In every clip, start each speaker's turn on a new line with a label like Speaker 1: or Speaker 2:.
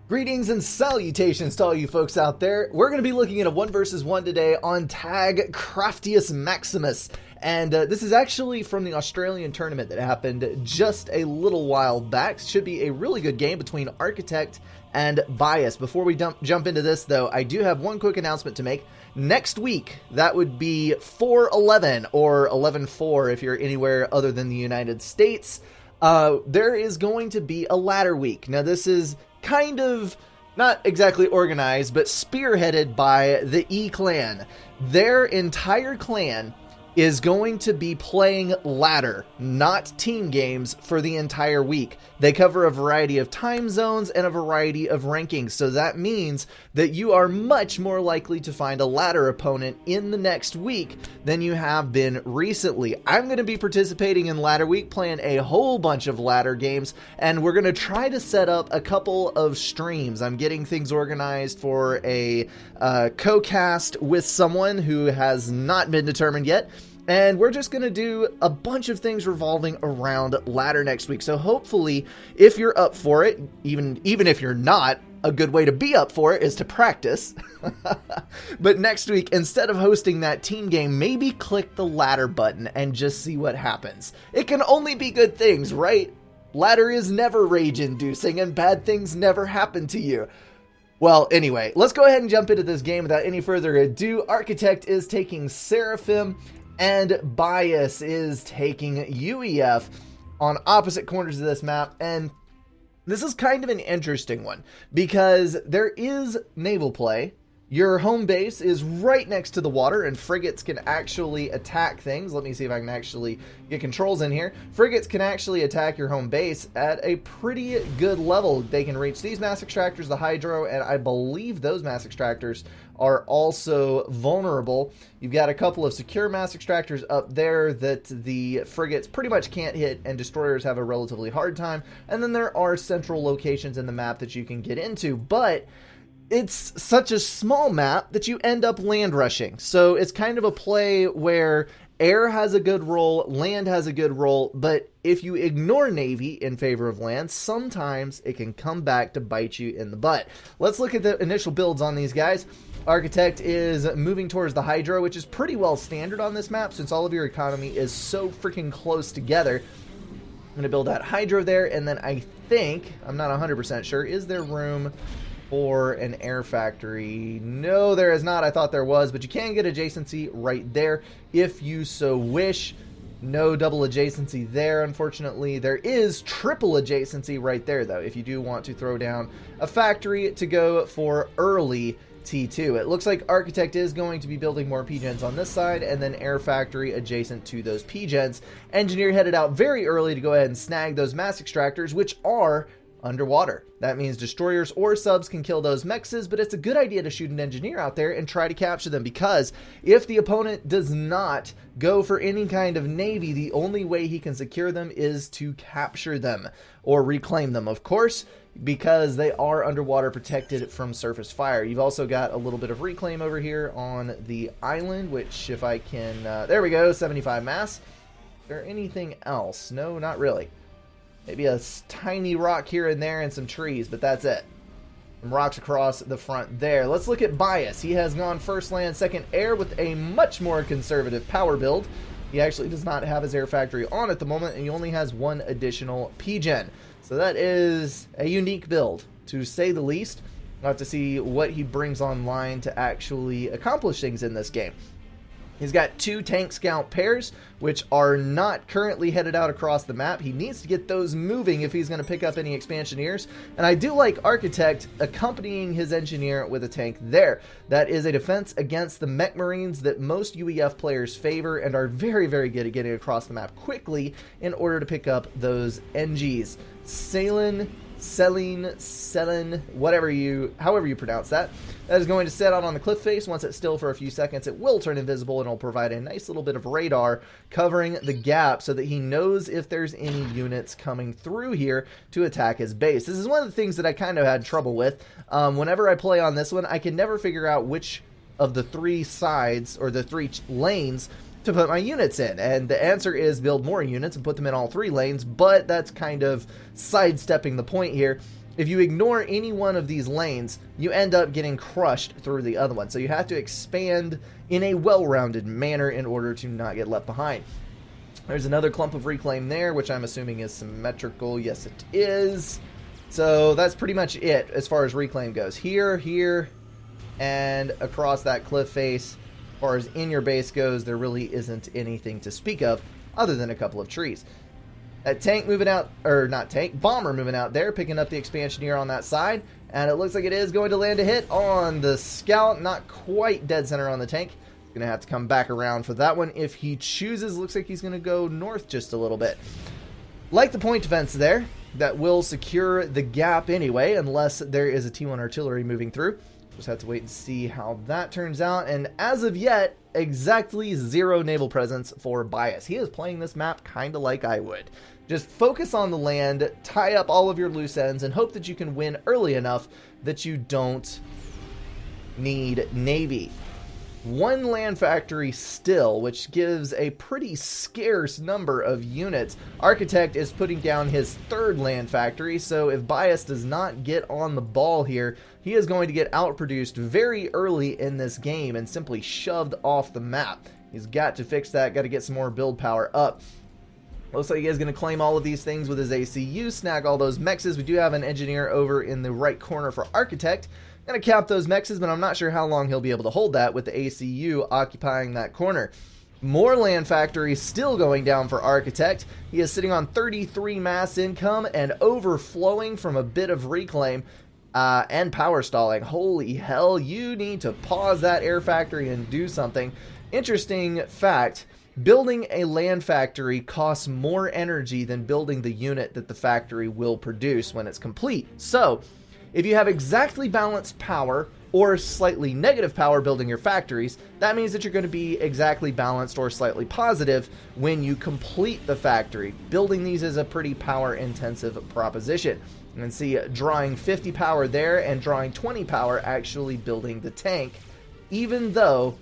Speaker 1: Greetings and salutations to all you folks out there. We're going to be looking at a 1 versus 1 today on Tag Craftius Maximus. And this is actually from the Australian tournament that happened just a little while back. Should be a really good game between Architect and Bias. Before we jump into this, though, I do have one quick announcement to make. Next week, that would be 4/11 or 11/4 if you're anywhere other than the United States. There is going to be a ladder week. Now, this is kind of not exactly organized, but spearheaded by the E-Clan. Their entire clan is going to be playing ladder, not team games, for the entire week. They cover a variety of time zones and a variety of rankings, so that means that you are much more likely to find a ladder opponent in the next week than you have been recently. I'm going to be participating in ladder week, playing a whole bunch of ladder games, and we're going to try to set up a couple of streams. I'm getting things organized for a co-cast with someone who has not been determined yet. And we're just going to do a bunch of things revolving around ladder next week. So hopefully, if you're up for it, even if you're not, a good way to be up for it is to practice. But next week, instead of hosting that team game, maybe click the ladder button and just see what happens. It can only be good things, right? Ladder is never rage-inducing and bad things never happen to you. Well, anyway, let's go ahead and jump into this game without any further ado. Architect is taking Seraphim, and Bias is taking UEF on opposite corners of this map. And this is kind of an interesting one because there is naval play. Your home base is right next to the water, and frigates can actually attack things. Let me see if I can actually get controls in here. Frigates can actually attack your home base at a pretty good level. They can reach these mass extractors, the hydro, and I believe those mass extractors are also vulnerable. You've got a couple of secure mass extractors up there that the frigates pretty much can't hit, and destroyers have a relatively hard time. And then there are central locations in the map that you can get into, but it's such a small map that you end up land rushing. So it's kind of a play where air has a good role, land has a good role, but if you ignore Navy in favor of land, sometimes it can come back to bite you in the butt. Let's look at the initial builds on these guys. Architect is moving towards the hydro, which is pretty well standard on this map since all of your economy is so freaking close together. I'm going to build that hydro there, and then I think, I'm not 100% sure, is there room for an air factory? No, there is not. I thought there was, but you can get adjacency right there if you so wish. No double adjacency there, unfortunately. There is triple adjacency right there, though, if you do want to throw down a factory to go for early T2. It looks like Architect is going to be building more P-gens on this side, and then air factory adjacent to those P-gens. Engineer headed out very early to go ahead and snag those mass extractors, which are underwater. That means destroyers or subs can kill those mexes, but it's a good idea to shoot an engineer out there and try to capture them, because if the opponent does not go for any kind of navy, the only way he can secure them is to capture them or reclaim them, of course, because they are underwater protected from surface fire. You've also got a little bit of reclaim over here on the island, which if I can, there we go, 75 mass. Is there anything else? No, not really. Maybe a tiny rock here and there and some trees, but that's it. Some rocks across the front there. Let's look at Bias. He has gone first land, second air with a much more conservative power build. He actually does not have his air factory on at the moment, and he only has one additional P-gen. So that is a unique build, to say the least. We'll have to see what he brings online to actually accomplish things in this game. He's got 2 tank scout pairs, which are not currently headed out across the map. He needs to get those moving if he's going to pick up any expansioneers. And I do like Architect accompanying his engineer with a tank there. That is a defense against the mech marines that most UEF players favor and are very, very good at getting across the map quickly in order to pick up those NGs. Selene, however you pronounce that. That is going to set out on the cliff face. Once it's still for a few seconds, it will turn invisible, and it'll provide a nice little bit of radar covering the gap so that he knows if there's any units coming through here to attack his base. This is one of the things that I kind of had trouble with. Whenever I play on this one, I can never figure out which of the 3 sides or the 3 lanes to put my units in, and the answer is build more units and put them in all 3 lanes, but that's kind of sidestepping the point here. if you ignore any one of these lanes, you end up getting crushed through the other one. So you have to expand in a well-rounded manner in order to not get left behind. There's another clump of reclaim there, which I'm assuming is symmetrical. Yes, it is. So that's pretty much it as far as reclaim goes. Here, and across that cliff face. As far as in your base goes, there really isn't anything to speak of other than a couple of trees. That tank moving out, or not tank, bomber moving out there, picking up the expansioneer on that side. And it looks like it is going to land a hit on the scout. Not quite dead center on the tank. He's going to have to come back around for that one if he chooses. Looks like he's going to go north just a little bit. Like the point defense there, that will secure the gap anyway, unless there is a T1 artillery moving through. Just have to wait and see how that turns out. And as of yet, exactly 0 naval presence for Bias. He is playing this map kind of like I would. Just focus on the land, tie up all of your loose ends, and hope that you can win early enough that you don't need Navy. 1 land factory still, which gives a pretty scarce number of units. Architect is putting down his 3rd land factory, so if Bias does not get on the ball here, he is going to get outproduced very early in this game and simply shoved off the map. He's got to fix that, got to get some more build power up. Looks like he is going to claim all of these things with his ACU, snag all those mexes. We do have an engineer over in the right corner for Architect. Going to cap those mexes, but I'm not sure how long he'll be able to hold that with the ACU occupying that corner. More land factories still going down for Architect. He is sitting on 33 mass income and overflowing from a bit of reclaim and power stalling. Holy hell, you need to pause that air factory and do something. Interesting fact. Building a land factory costs more energy than building the unit that the factory will produce when it's complete. So, if you have exactly balanced power or slightly negative power building your factories, that means that you're going to be exactly balanced or slightly positive when you complete the factory. Building these is a pretty power intensive proposition. You can see drawing 50 power there and drawing 20 power actually building the tank, even though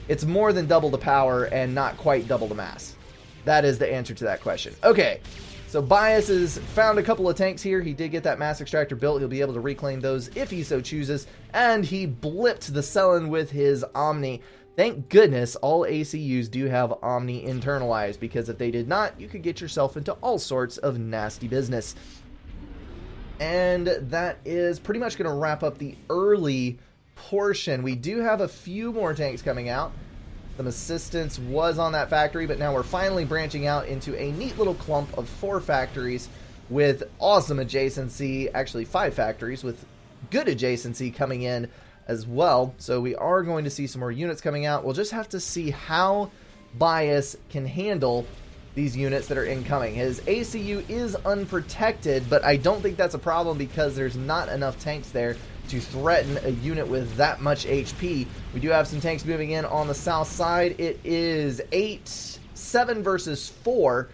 Speaker 1: it's more than double the power and not quite double the mass. That is the answer to that question. Okay, so Bias has found a couple of tanks here. He did get that mass extractor built. He'll be able to reclaim those if he so chooses. And he blipped the Cellen with his Omni. Thank goodness all ACUs do have Omni internalized, because if they did not, you could get yourself into all sorts of nasty business. And that is pretty much going to wrap up the early portion. We do have a few more tanks coming out. Some assistance was on that factory, but now we're finally branching out into a neat little clump of 4 factories with awesome adjacency. Actually 5 factories with good adjacency coming in as well. So we are going to see some more units coming out. We'll just have to see how Bias can handle these units that are incoming. His ACU is unprotected, but I don't think that's a problem because there's not enough tanks there to threaten a unit with that much HP. We do have some tanks moving in on the south side. It is 7 versus 4,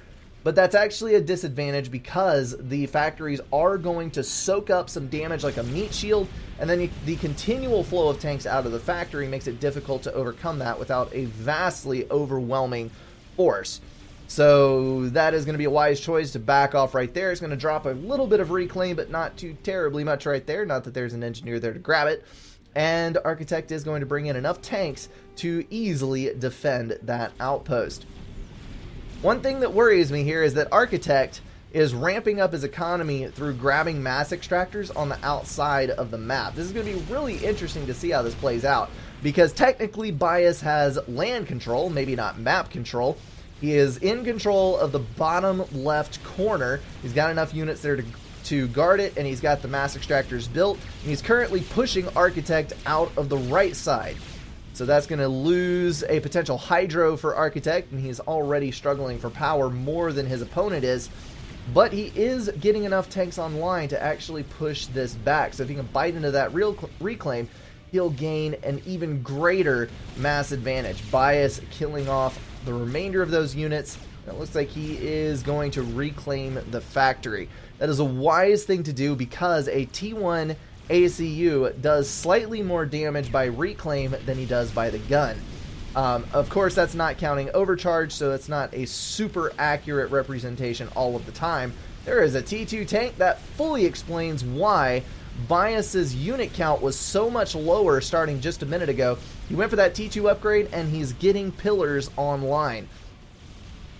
Speaker 1: but that's actually a disadvantage because the factories are going to soak up some damage like a meat shield, and then the continual flow of tanks out of the factory makes it difficult to overcome that without a vastly overwhelming force. So that is going to be a wise choice to back off right there. It's going to drop a little bit of reclaim, but not too terribly much right there. Not that there's an engineer there to grab it. And Architect is going to bring in enough tanks to easily defend that outpost. One thing that worries me here is that Architect is ramping up his economy through grabbing mass extractors on the outside of the map. This is going to be really interesting to see how this plays out, because technically Bias has land control, maybe not map control. He is in control of the bottom left corner. He's got enough units there to guard it, and he's got the mass extractors built. And he's currently pushing Architect out of the right side. So that's going to lose a potential hydro for Architect, and he's already struggling for power more than his opponent is. But he is getting enough tanks online to actually push this back. So if he can bite into that real reclaim, he'll gain an even greater mass advantage. Bias killing off the remainder of those units. It looks like he is going to reclaim the factory. That is a wise thing to do because a T1 ACU does slightly more damage by reclaim than he does by the gun. Of course, that's not counting overcharge, so it's not a super accurate representation all of the time. there is a T2 tank. That fully explains why Bias's unit count was so much lower starting just a minute ago. He went for that T2 upgrade, and he's getting pillars online.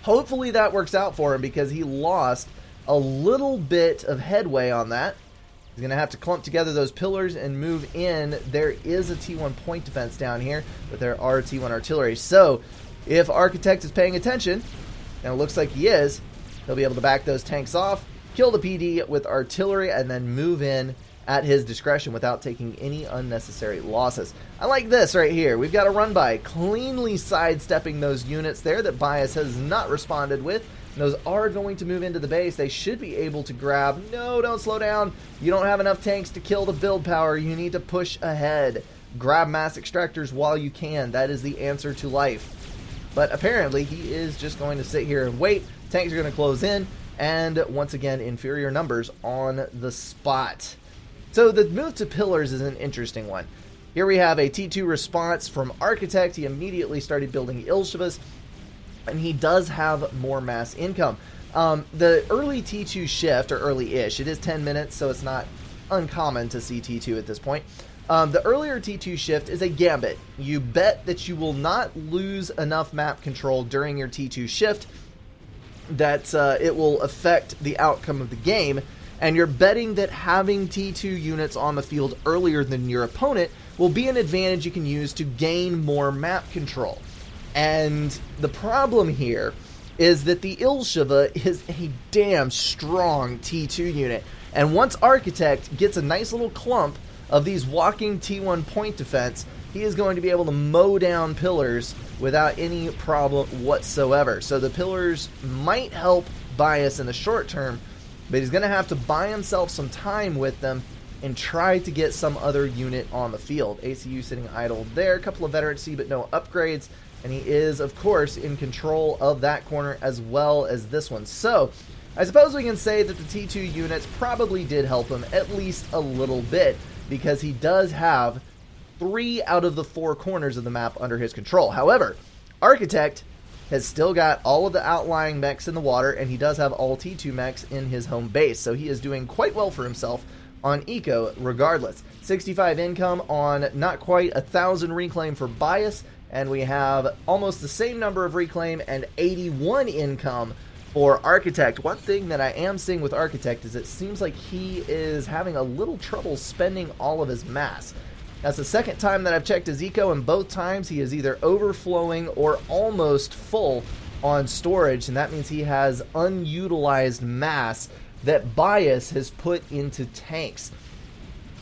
Speaker 1: Hopefully that works out for him, because he lost a little bit of headway on that. He's going to have to clump together those pillars and move in. There is a T1 point defense down here, but there are T1 artillery. So if Architect is paying attention, and it looks like he is, he'll be able to back those tanks off, kill the PD with artillery, and then move in at his discretion without taking any unnecessary losses. I like this right here. We've got a run by, cleanly sidestepping those units there that Bias has not responded with. Those are going to move into the base. They should be able to grab. No, don't slow down. You don't have enough tanks to kill the build power. You need to push ahead. Grab mass extractors while you can. That is the answer to life. But apparently he is just going to sit here and wait. Tanks are going to close in. And once again, inferior numbers on the spot. So the move to pillars is an interesting one. Here we have a T2 response from Architect. He immediately started building Ilshivas, and he does have more mass income. The early T2 shift, or early-ish, it is 10 minutes, so it's not uncommon to see T2 at this point. The earlier T2 shift is a gambit. You bet that you will not lose enough map control during your T2 shift that it will affect the outcome of the game, and you're betting that having T2 units on the field earlier than your opponent will be an advantage you can use to gain more map control. And the problem here is that the Ilshiva is a damn strong T2 unit. And once Architect gets a nice little clump of these walking T1 point defense, he is going to be able to mow down pillars without any problem whatsoever. So the pillars might help Bias in the short term, but he's going to have to buy himself some time with them and try to get some other unit on the field. ACU sitting idle there, a couple of veterancy but no upgrades. And he is, of course, in control of that corner as well as this one. So, I suppose we can say that the T2 units probably did help him at least a little bit, because he does have 3 out of the 4 corners of the map under his control. However, Architect has still got all of the outlying mechs in the water, and he does have all T2 mechs in his home base. So he is doing quite well for himself on Eco regardless. 65 income on not quite 1,000 reclaim for Bias, and we have almost the same number of reclaim and 81 income for Architect. One thing that I am seeing with Architect is it seems like he is having a little trouble spending all of his mass. That's the second time that I've checked his eco, and both times he is either overflowing or almost full on storage, and that means he has unutilized mass that Bias has put into tanks.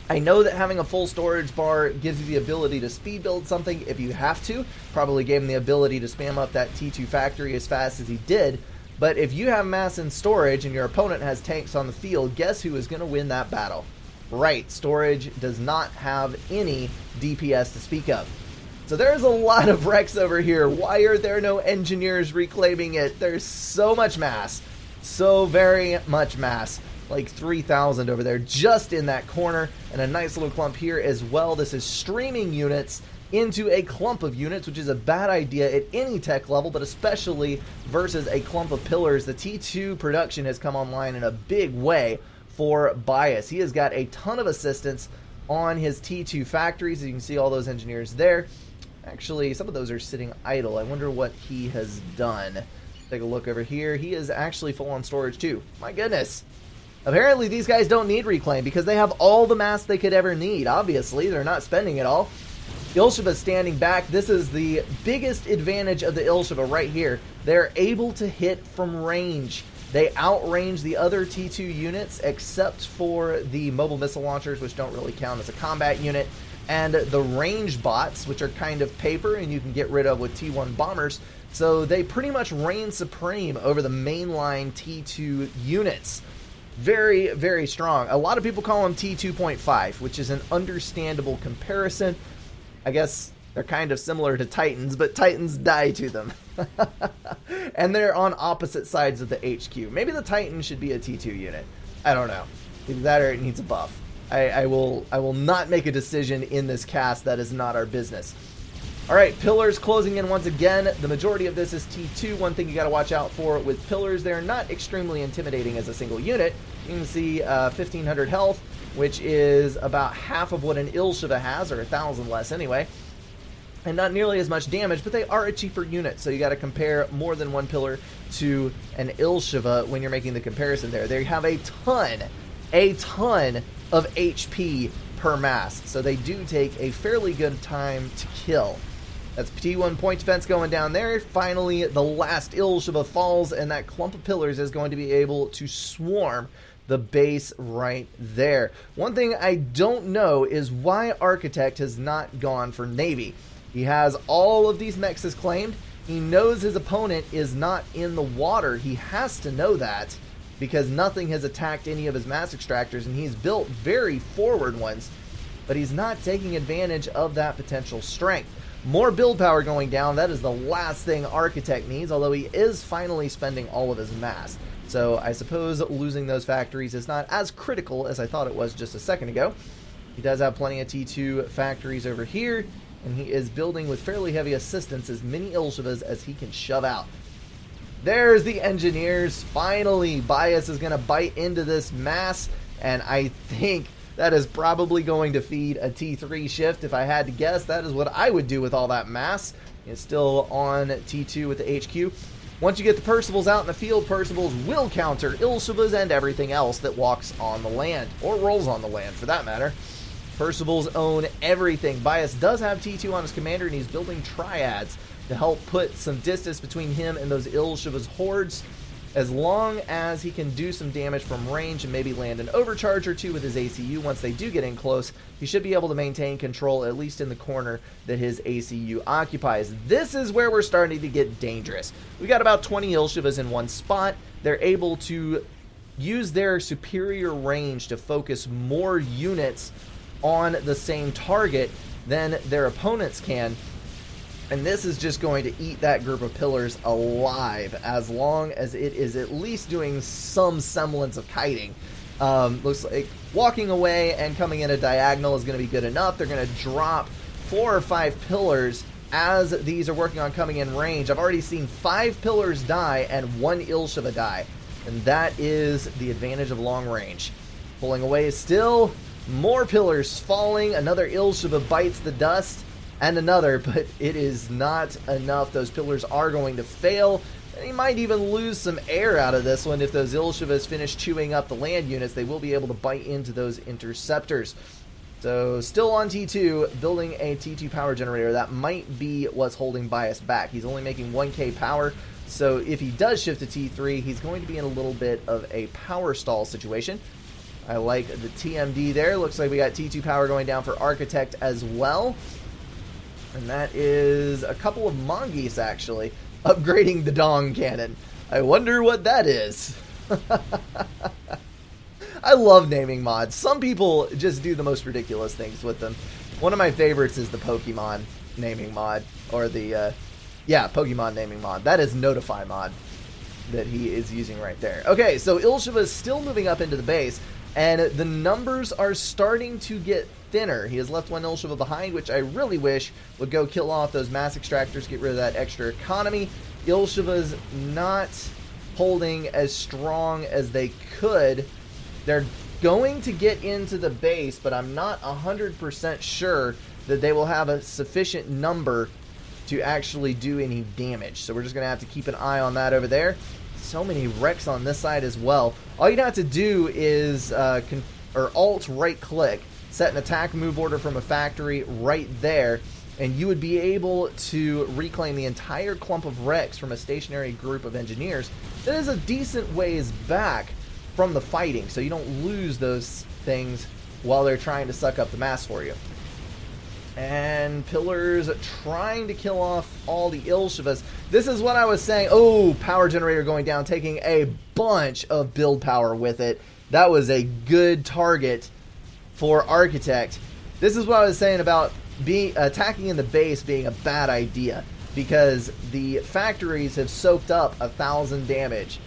Speaker 1: I know that having a full storage bar gives you the ability to speed build something if you have to. Probably gave him the ability to spam up that T2 factory as fast as he did. But if you have mass in storage and your opponent has tanks on the field, guess who is going to win that battle? Right, storage does not have any DPS to speak of. So there's a lot of wrecks over here. Why are there no engineers reclaiming it? There's so much mass. So very much mass. Like 3,000 over there just in that corner, and a nice little clump here as well. This is streaming units into a clump of units, which is a bad idea at any tech level, but especially versus a clump of pillars. The T2 production has come online in a big way for Bias. He has got a ton of assistance on his T2 factories. As you can see all those engineers there. Actually, some of those are sitting idle. I wonder what he has done. Take a look over here. He is actually full on storage too. My goodness. Apparently these guys don't need reclaim because they have all the mass they could ever need. Obviously, they're not spending it all. Ilshiva standing back. This is the biggest advantage of the Ilshiva right here. They're able to hit from range. They outrange the other T2 units except for the mobile missile launchers, which don't really count as a combat unit, and the range bots, which are kind of paper and you can get rid of with T1 bombers. So they pretty much reign supreme over the mainline T2 units. Very, very strong. A lot of people call them T2.5, which is an understandable comparison. I guess they're kind of similar to Titans, but Titans die to them. And they're on opposite sides of the HQ. Maybe the Titan should be a T2 unit. I don't know. Either that or it needs a buff. I will not make a decision in this cast. That is not our business. Alright, pillars closing in once again. The majority of this is T2. One thing you got to watch out for with pillars, they're not extremely intimidating as a single unit. You can see 1500 health, which is about half of what an Ilsheva has, or 1,000 less anyway. And not nearly as much damage, but they are a cheaper unit, so you got to compare more than one pillar to an Ilsheva when you're making the comparison there. They have a ton of HP per mass, so they do take a fairly good time to kill. That's T1 point defense going down there. Finally, the last Ilsheva falls, and that clump of pillars is going to be able to swarm the base right there. One thing I don't know is why Architect has not gone for Navy. He has all of these mechs claimed. He knows his opponent is not in the water. He has to know that because nothing has attacked any of his mass extractors, and he's built very forward ones, but he's not taking advantage of that potential strength. More build power going down. That is the last thing Architect needs, although he is finally spending all of his mass. So I suppose losing those factories is not as critical as I thought it was just a second ago. He does have plenty of T2 factories over here, and he is building with fairly heavy assistance as many Ilshevas as he can shove out. There's the engineers. Finally, Bias is going to bite into this mass, and I think that is probably going to feed a T3 shift. If I had to guess, that is what I would do with all that mass. It's still on T2 with the HQ. Once you get the Percivals out in the field, Percivals will counter Ilshevas and everything else that walks on the land, or rolls on the land for that matter. Percivals own everything. Bias does have T2 on his commander, and he's building triads to help put some distance between him and those Ilsheva's hordes. As long as he can do some damage from range and maybe land an overcharge or two with his ACU once they do get in close, he should be able to maintain control, at least in the corner that his ACU occupies. This is where we're starting to get dangerous. We got about 20 Ilshevas in one spot. They're able to use their superior range to focus more units on the same target than their opponents can. And this is just going to eat that group of pillars alive as long as it is at least doing some semblance of kiting. Looks like walking away and coming in a diagonal is going to be good enough. They're going to drop 4 or 5 pillars as these are working on coming in range. I've already seen 5 pillars die and 1 Ilsheva die. And that is the advantage of long range. Pulling away still. More pillars falling. Another Ilsheva bites the dust. And another, but it is not enough. Those pillars are going to fail. And he might even lose some air out of this one. If those Ilshevas finish chewing up the land units, they will be able to bite into those interceptors. So still on T2, building a T2 power generator. That might be what's holding Bias back. He's only making 1k power. So if he does shift to T3, he's going to be in a little bit of a power stall situation. I like the TMD there. Looks like we got T2 power going down for Architect as well. And that is a couple of Mongoose, actually, upgrading the Dong Cannon. I wonder what that is. I love naming mods. Some people just do the most ridiculous things with them. One of my favorites is the Pokemon naming mod. Or the, Pokemon naming mod. That is Notify mod that he is using right there. Okay, so Ilsheva is still moving up into the base. And the numbers are starting to get thinner. He has left 1 Ilsheva behind, which I really wish would go kill off those mass extractors, get rid of that extra economy. Ilsheva's not holding as strong as they could. They're going to get into the base, but I'm not 100% sure that they will have a sufficient number to actually do any damage. So we're just going to have to keep an eye on that over there. So many wrecks on this side as well. All you have to do is Alt right click, set an attack move order from a factory right there, and you would be able to reclaim the entire clump of wrecks from a stationary group of engineers. That is a decent ways back from the fighting, so you don't lose those things while they're trying to suck up the mass for you. And Pillars trying to kill off all the Ilshevas. This is what I was saying. Oh, power generator going down, taking a bunch of build power with it. That was a good target for Architect. This is what I was saying about attacking in the base being a bad idea, because the factories have soaked up 1,000 damage,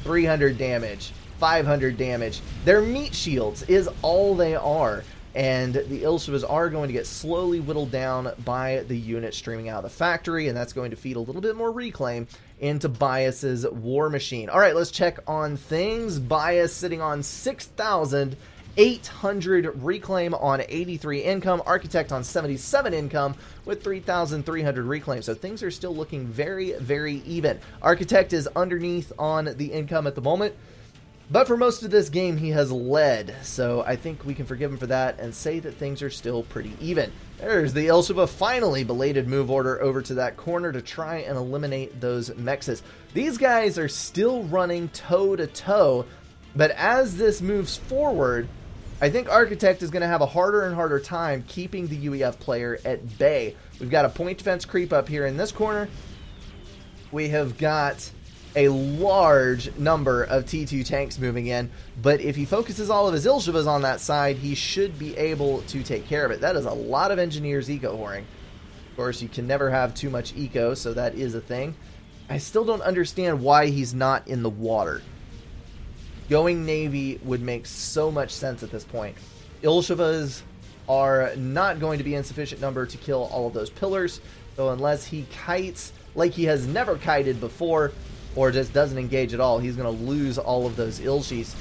Speaker 1: 300 damage, 500 damage. Their meat shields is all they are. and the Ilshivas are going to get slowly whittled down by the unit streaming out of the factory, and that's going to feed a little bit more reclaim into Bias's war machine. All right, let's check on things. Bias sitting on 6,800 reclaim on 83 income, Architect on 77 income with 3,300 reclaim. So things are still looking very, very even. Architect is underneath on the income at the moment, but for most of this game, he has led, so I think we can forgive him for that and say that things are still pretty even. There's the Ilshiva, finally belated move order over to that corner to try and eliminate those mexes. These guys are still running toe-to-toe, but as this moves forward, I think Architect is going to have a harder and harder time keeping the UEF player at bay. We've got a point defense creep up here in this corner. We have got a large number of T2 tanks moving in, but if he focuses all of his Ilshivas on that side, he should be able to take care of it. That is a lot of engineers eco-whoring. Of course, you can never have too much eco, so that is a thing. I still don't understand why he's not in the water. Going Navy would make so much sense at this point. Ilshivas are not going to be in sufficient number to kill all of those pillars, so unless he kites like he has never kited before, or just doesn't engage at all, he's going to lose all of those Ilshis.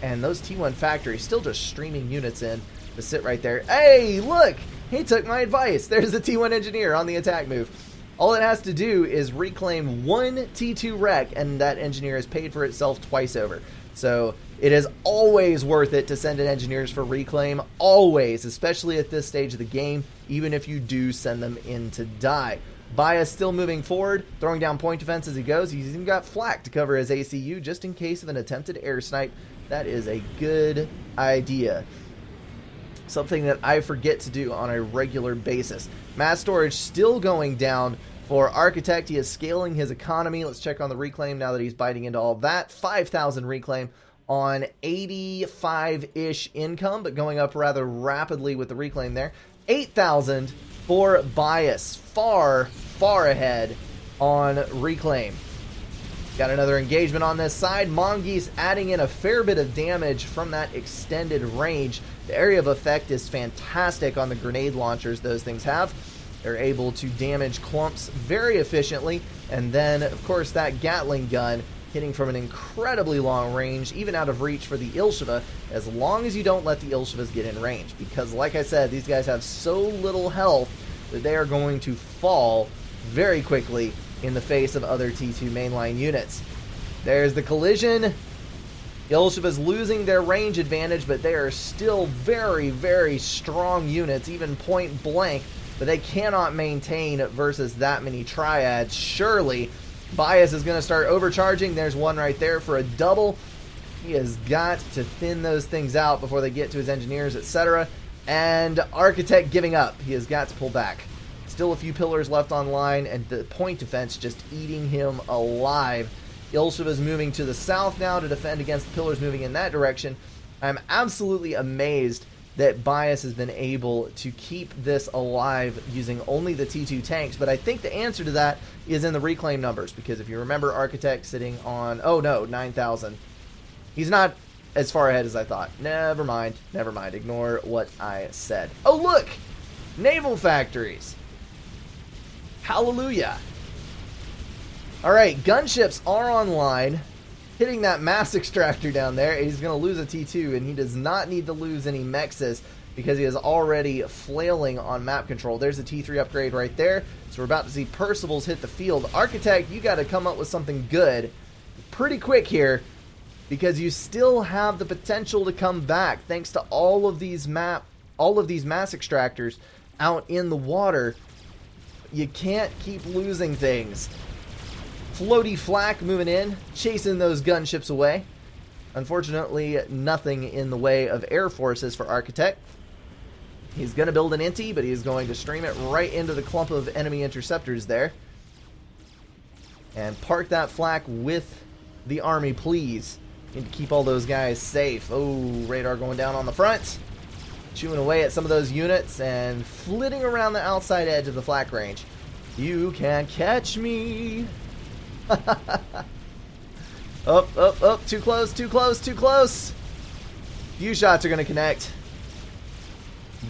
Speaker 1: And those T1 factories still just streaming units in to sit right there. Hey, look! He took my advice. There's the T1 engineer on the attack move. All it has to do is reclaim one T2 wreck, and that engineer has paid for itself twice over. So it is always worth it to send in engineers for reclaim. Always, especially at this stage of the game, even if you do send them in to die. Bias still moving forward, throwing down point defense as he goes. He's even got flak to cover his ACU just in case of an attempted air snipe. That is a good idea. Something that I forget to do on a regular basis. Mass storage still going down for Architect. He is scaling his economy. Let's check on the reclaim now that he's biting into all of that. 5,000 reclaim on 85-ish income, but going up rather rapidly with the reclaim there. 8,000 for Bias. Far, far ahead on reclaim. Got another engagement on this side. Mongoose adding in a fair bit of damage from that extended range. The area of effect is fantastic on the grenade launchers those things have. They're able to damage clumps very efficiently. And then, of course, that Gatling gun hitting from an incredibly long range, even out of reach for the Ilshiva, as long as you don't let the Ilshivas get in range. Because, like I said, these guys have so little health that they are going to fall very quickly in the face of other T2 mainline units. There's the collision. Ilshiva's losing their range advantage, but they are still very, very strong units, even point blank, but they cannot maintain versus that many triads. Surely, Bias is going to start overcharging. There's one right there for a double. He has got to thin those things out before they get to his engineers, etc. And Architect giving up. He has got to pull back. Still a few pillars left online, and the point defense just eating him alive. Ilshiva's moving to the south now to defend against the pillars moving in that direction. I'm absolutely amazed that Bias has been able to keep this alive using only the T2 tanks, but I think the answer to that is in the reclaim numbers, because if you remember, Architect sitting on, 9,000. He's not as far ahead as I thought. Never mind. Ignore what I said. Oh, look! Naval factories. Hallelujah. Alright, gunships are online. Hitting that mass extractor down there. He's going to lose a T2, and he does not need to lose any mexes because he is already flailing on map control. There's a T3 upgrade right there. So we're about to see Percival's hit the field. Architect, you got to come up with something good pretty quick here, because you still have the potential to come back thanks to all of these mass extractors out in the water. You can't keep losing things. Floaty flak moving in, chasing those gunships away. Unfortunately, nothing in the way of air forces for Architect. He's going to build an inti, but he's going to stream it right into the clump of enemy interceptors there. And park that flak with the army, please. Need to keep all those guys safe. Oh, radar going down on the front. Chewing away at some of those units and flitting around the outside edge of the flak range. You can't catch me. Up. Too close. Few shots are going to connect.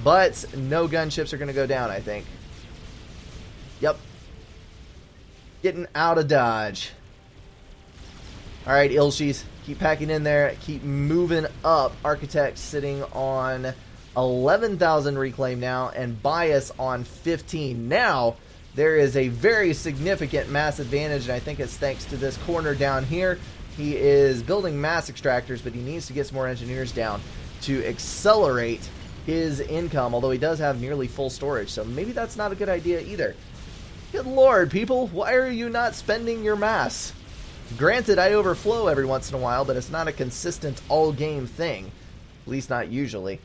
Speaker 1: But no gunships are going to go down, I think. Yep. Getting out of dodge. Alright, Ilshis. Keep packing in there. Keep moving up. Architect sitting on 11,000 reclaim now. And Bias on 15. Now, there is a very significant mass advantage. And I think it's thanks to this corner down here. He is building mass extractors, but he needs to get some more engineers down to accelerate his income. Although he does have nearly full storage. So maybe that's not a good idea either. Good lord, people. Why are you not spending your mass? Granted, I overflow every once in a while, but it's not a consistent all-game thing. At least not usually.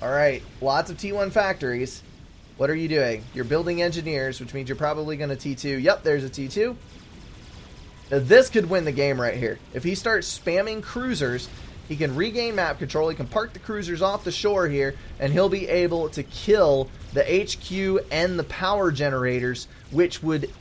Speaker 1: Alright, lots of T1 factories. What are you doing? You're building engineers, which means you're probably going to T2. Yep, there's a T2. Now, this could win the game right here. If he starts spamming cruisers, he can regain map control. He can park the cruisers off the shore here, and he'll be able to kill the HQ and the power generators, which would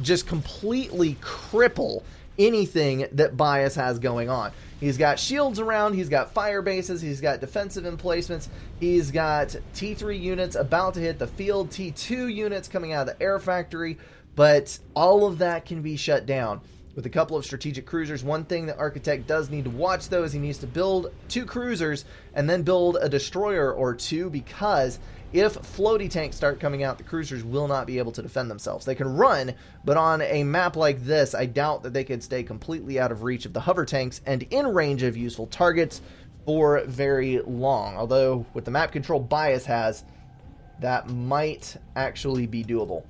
Speaker 1: just completely cripple anything that Bias has going on. He's got shields around, he's got fire bases, he's got defensive emplacements, he's got T3 units about to hit the field, T2 units coming out of the air factory, but all of that can be shut down with a couple of strategic cruisers. One thing that Architect does need to watch, though, is he needs to build 2 cruisers and then build a destroyer or 2, because if floaty tanks start coming out, the cruisers will not be able to defend themselves. They can run, but on a map like this, I doubt that they could stay completely out of reach of the hover tanks and in range of useful targets for very long. Although, with the map control Bias has, that might actually be doable.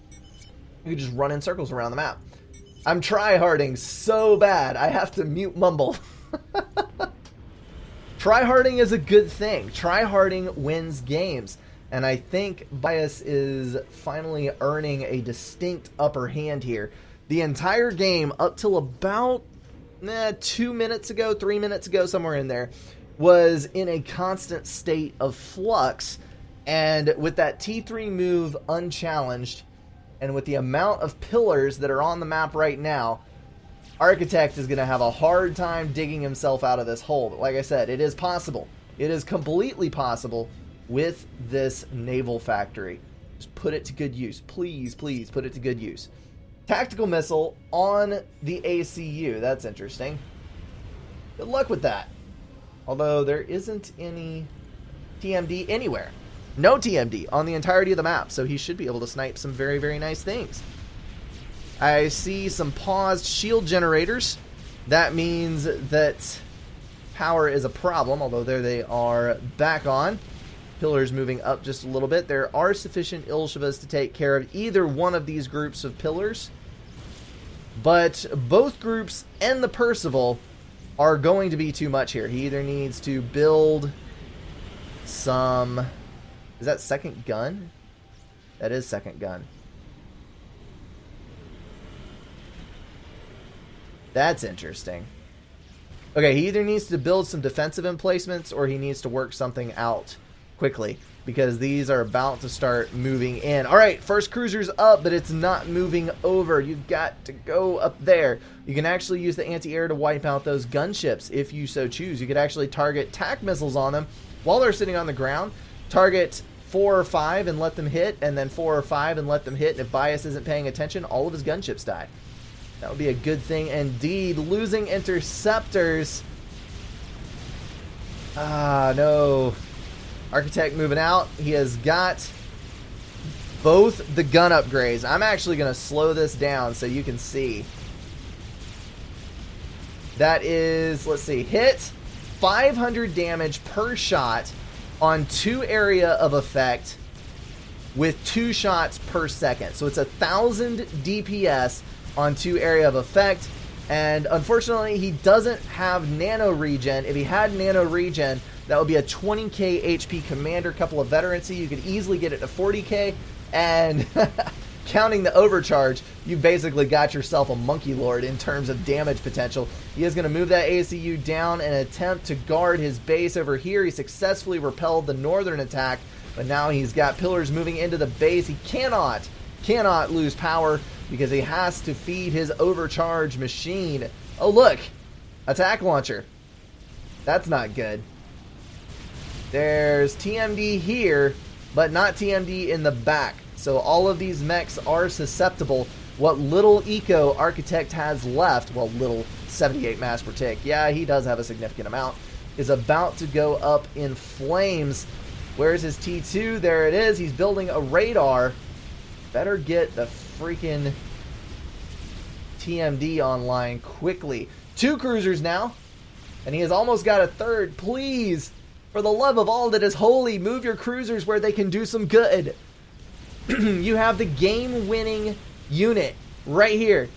Speaker 1: You can just run in circles around the map. I'm tryharding so bad, I have to mute mumble. Tryharding is a good thing. Tryharding wins games. And I think Bias is finally earning a distinct upper hand here. The entire game, up till about 2 minutes ago, 3 minutes ago, somewhere in there, was in a constant state of flux. And with that T3 move unchallenged, and with the amount of pillars that are on the map right now, Architect is going to have a hard time digging himself out of this hole. But like I said, it is possible. It is completely possible with this naval factory. Just put it to good use. Please, please put it to good use. Tactical missile on the ACU. That's interesting. Good luck with that. Although there isn't any TMD anywhere. No TMD on the entirety of the map, so he should be able to snipe some very, very nice things. I see some paused shield generators. That means that power is a problem, although there they are back on. Pillars moving up just a little bit. There are sufficient Ilshivas to take care of either one of these groups of pillars, but both groups and the Percival are going to be too much here. He either needs to build some... Is that second gun? That is second gun. That's interesting. Okay, he either needs to build some defensive emplacements or he needs to work something out quickly, because these are about to start moving in. All right, first cruiser's up, but it's not moving over. You've got to go up there. You can actually use the anti-air to wipe out those gunships if you so choose. You could actually target TAC missiles on them while they're sitting on the ground. Target 4 or 5 and let them hit, and then 4 or 5 and let them hit. And if Bias isn't paying attention, all of his gunships die. That would be a good thing indeed. Losing interceptors. Ah, no. Architect moving out. He has got both the gun upgrades. I'm actually going to slow this down so you can see. That is, let's see, hit 500 damage per shot on 2 area of effect with 2 shots per second. So it's 1,000 DPS on 2 area of effect. And unfortunately, he doesn't have nano regen. If he had nano regen, that would be a 20k HP commander, couple of veterancy. You could easily get it to 40k. And counting the overcharge, you basically got yourself a monkey lord in terms of damage potential. He is going to move that ACU down and attempt to guard his base over here. He successfully repelled the northern attack, but now he's got pillars moving into the base. He cannot lose power because he has to feed his overcharged machine. Oh, look, attack launcher. That's not good. There's TMD here, but not TMD in the back. So all of these mechs are susceptible. What little eco Architect has left, well, little 78 mass per tick, yeah, he does have a significant amount, is about to go up in flames. Where's his T2? There it is. He's building a radar. Better get the freaking TMD online quickly. 2 cruisers now, and he has almost got a third. Please, for the love of all that is holy, move your cruisers where they can do some good. You have the game-winning unit right here.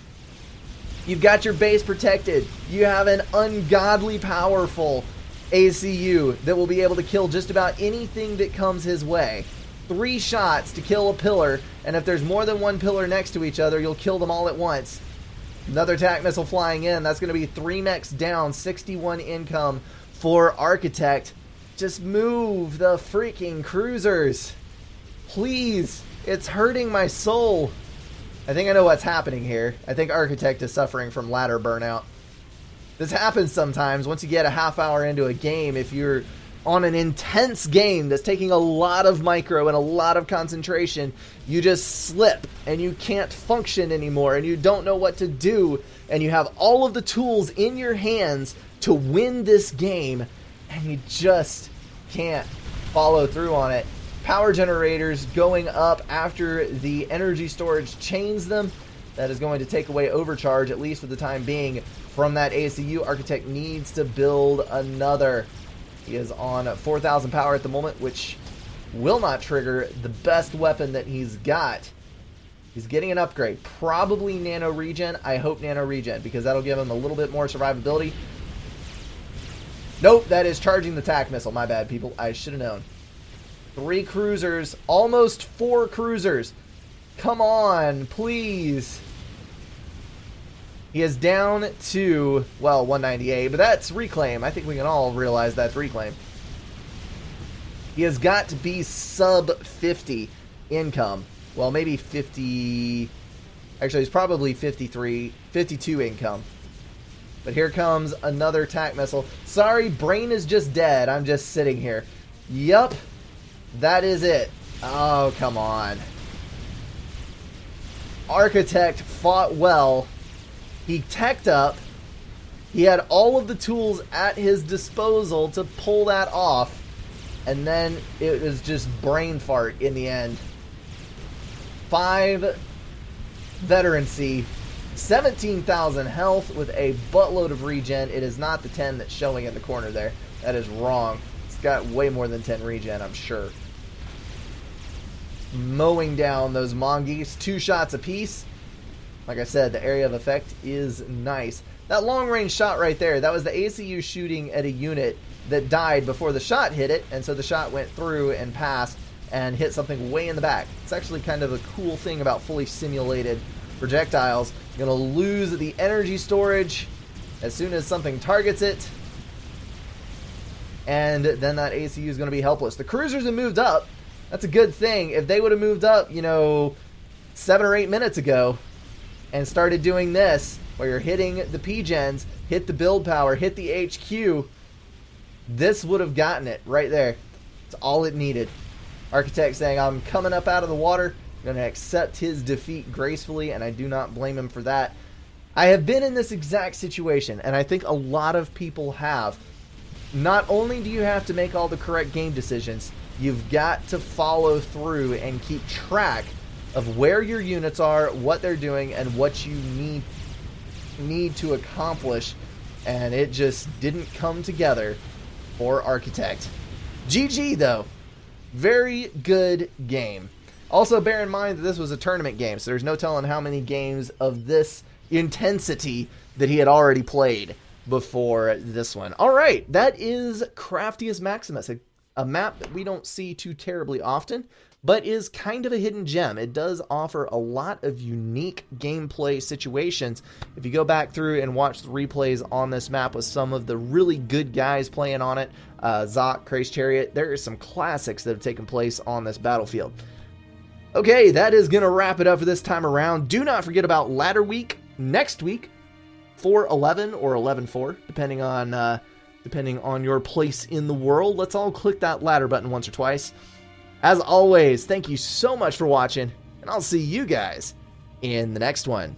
Speaker 1: You've got your base protected. You have an ungodly powerful ACU that will be able to kill just about anything that comes his way. 3 shots to kill a pillar, and if there's more than 1 pillar next to each other, you'll kill them all at once. Another attack missile flying in. That's going to be 3 mechs down, 61 income for Architect. Just move the freaking cruisers. Please, it's hurting my soul. I think I know what's happening here. I think Architect is suffering from ladder burnout. This happens sometimes once you get a half hour into a game. If you're on an intense game that's taking a lot of micro and a lot of concentration, you just slip and you can't function anymore and you don't know what to do, and you have all of the tools in your hands to win this game and you just can't follow through on it. Power generators going up after the energy storage chains them. That is going to take away overcharge, at least for the time being, from that ACU. Architect needs to build another. He is on 4,000 power at the moment, which will not trigger the best weapon that he's got. He's getting an upgrade. Probably nano regen. I hope nano regen, because that'll give him a little bit more survivability. Nope, that is charging the tac missile. My bad, people. I should have known. 3 cruisers. Almost 4 cruisers. Come on, please. He is down to, well, 198, but that's reclaim. I think we can all realize that's reclaim. He has got to be sub 50 income. Well, maybe 50. Actually, he's probably 53, 52 income. But here comes another attack missile. Sorry, brain is just dead. I'm just sitting here. Yup, that is it. Oh, come on. Architect fought well. He teched up. He had all of the tools at his disposal to pull that off. And then it was just brain fart in the end. 5 veterancy, 17,000 health with a buttload of regen. It is not the 10 that's showing in the corner there. That is wrong. It's got way more than 10 regen, I'm sure. Mowing down those mongoose. 2 shots apiece. Like I said, the area of effect is nice. That long range shot right there, that was the ACU shooting at a unit that died before the shot hit it, and so the shot went through and passed and hit something way in the back. It's actually kind of a cool thing about fully simulated projectiles. You're going to lose the energy storage as soon as something targets it, and then that ACU is going to be helpless. The cruisers have moved up. That's a good thing. If they would have moved up, 7 or 8 minutes ago and started doing this, where you're hitting the P-gens, hit the build power, hit the HQ, this would have gotten it right there. It's all it needed. Architect saying, I'm coming up out of the water. I'm going to accept his defeat gracefully, and I do not blame him for that. I have been in this exact situation, and I think a lot of people have. Not only do you have to make all the correct game decisions, you've got to follow through and keep track of where your units are, what they're doing, and what you need to accomplish. And it just didn't come together for Architect. GG though. Very good game. Also bear in mind that this was a tournament game, so there's no telling how many games of this intensity that he had already played before this one. Alright, that is Craftiest Maximus, a map that we don't see too terribly often, but is kind of a hidden gem. It does offer a lot of unique gameplay situations. If you go back through and watch the replays on this map with some of the really good guys playing on it, Zoc, Craze Chariot, there are some classics that have taken place on this battlefield. Okay, that is going to wrap it up for this time around. Do not forget about Ladder Week next week, 4-11 or 11-4, depending on depending on your place in the world. Let's all click that ladder button once or twice. As always, thank you so much for watching, and I'll see you guys in the next one.